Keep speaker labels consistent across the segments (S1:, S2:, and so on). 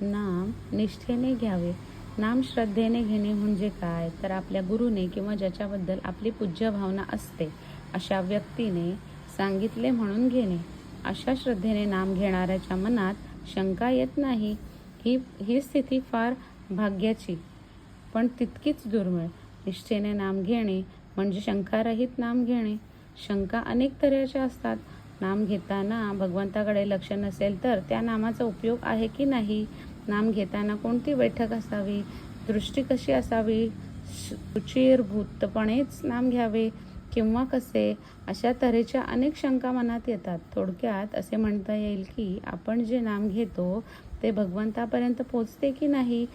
S1: नाम निष्ठेने घ्यावे. नाम श्रद्धेने घेणे म्हणजे काय, तर आपल्या गुरुने किंवा ज्याच्याबद्दल आपली पूज्य भावना असते अशा व्यक्तीने सांगितले म्हणून घेणे. अशा श्रद्धेने नाम घेणाऱ्याच्या मनात शंका येत नाही. ही स्थिती फार भाग्याची, पण तितकीच दुर्मिळ. निष्ठेने नाम घेणे म्हणजे शंकारहित नाम घेणे. शंका अनेक तऱ्हेच्या असतात. नाम घेताना भगवंताकडे लक्ष नसेल तर त्या नामाचा उपयोग आहे की नाही, नाम घेताना कोणती बैठक असावी, दृष्टी कशी असावी, शुचिर्भूतपणेच नाम घ्यावे किंवा कसे, अशा तऱ्हेच्या अनेक शंका मनात येतात. थोडक्यात असे म्हणता येईल की आपण जे नाम घेतो ते भगवंतापर्यंत पोचते की नाही,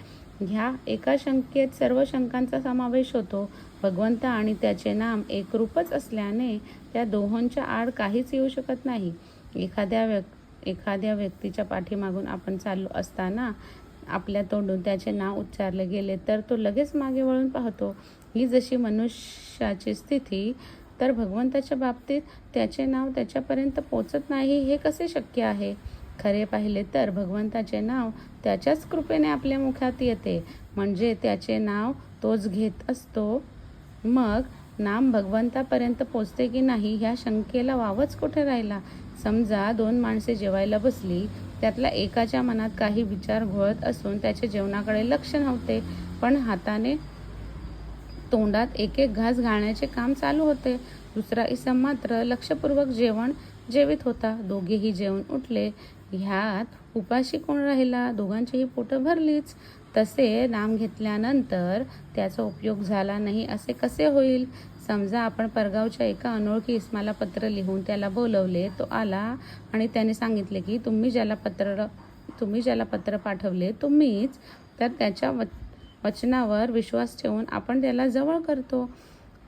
S1: ह्या एका शंकेत सर्व शंकांचा समावेश होतो. भगवंत आणि त्याचे नाम एकरूपच असल्याने त्या दोहोंच्या आड काहीच येऊ शकत नाही. एखाद्या व्यक्तीच्या पाठीमागून आपण चाललो असताना आपल्या तोंडून त्याचे नाव उच्चारले गेले तर तो लगेच मागे वळून पाहतो. ही जशी मनुष्याची स्थिती, तर भगवंताच्या बाबतीत त्याचे नाव त्याच्यापर्यंत पोचत नाही हे कसे शक्य आहे. खरे पाहिले तर भगवंताचे नाव त्याच्याच कृपेने आपल्या मुखात येते, म्हणजे त्याचे नाव तोच घेत असतो. मग नाम भगवंतापर्यंत पोचते की नाही ह्या शंकेला वावच कुठे राहिला. समजा 2 माणसे जेवायला बसली, त्यातल्या एकाच्या मनात काही विचार घोळत असून त्याचे जेवणाकडे लक्ष नव्हते, पण हाताने तोंडात एक एक घास घालण्याचे काम चालू होते. दुसरा इसम मात्र लक्षपूर्वक जेवण जेवित होता. दोघेही जेवून उठले. ह्यात उपाशी कोण राहिला? दोघांचीही पोटं भरलीच. तसे नाम घेतल्यानंतर त्याचा उपयोग झाला नाही असे कसे होईल? समजा आपण परगावच्या एका अनोळखी इसमाला पत्र लिहून त्याला बोलवले. तो आला आणि त्याने सांगितले की तुम्ही ज्याला पत्र पाठवले तुम्हीच, तर त्याच्या वचनावर विश्वास ठेवून आपण त्याला जवळ करतो.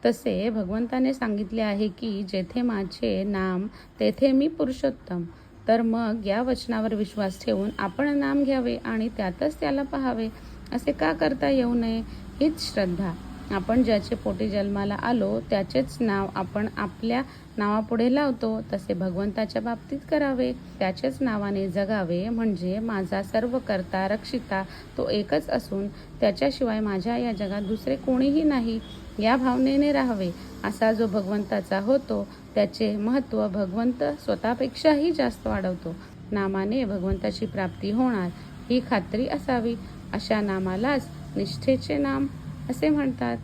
S1: तसे भगवंताने सांगितले आहे की जेथे माझे नाम तेथे मी पुरुषोत्तम. तर मग या वचनावर विश्वास ठेवून आपण नाम घ्यावे आणि त्यातच त्याला पाहावे. असे का करता येऊ नये? हीच श्रद्धा. आपण ज्याचे पोटी जन्माला आलो त्याचेच नाव आपण आपल्या नावापुढे लावतो, तसे भगवंताच्या बाबतीत करावे. त्याचेच नावाने जगावे, म्हणजे माझा सर्व करता रक्षिता तो एकच असून त्याच्याशिवाय माझ्या या जगात दुसरे कोणीही नाही, या भावनेने राहावे. असा जो भगवंताचा होतो त्याचे महत्त्व भगवंत स्वतःपेक्षाही जास्त वाढवतो. नामाने भगवंताची प्राप्ती होणार ही खात्री असावी. अशा नामालाच निष्ठेचे नाम असे म्हणतात.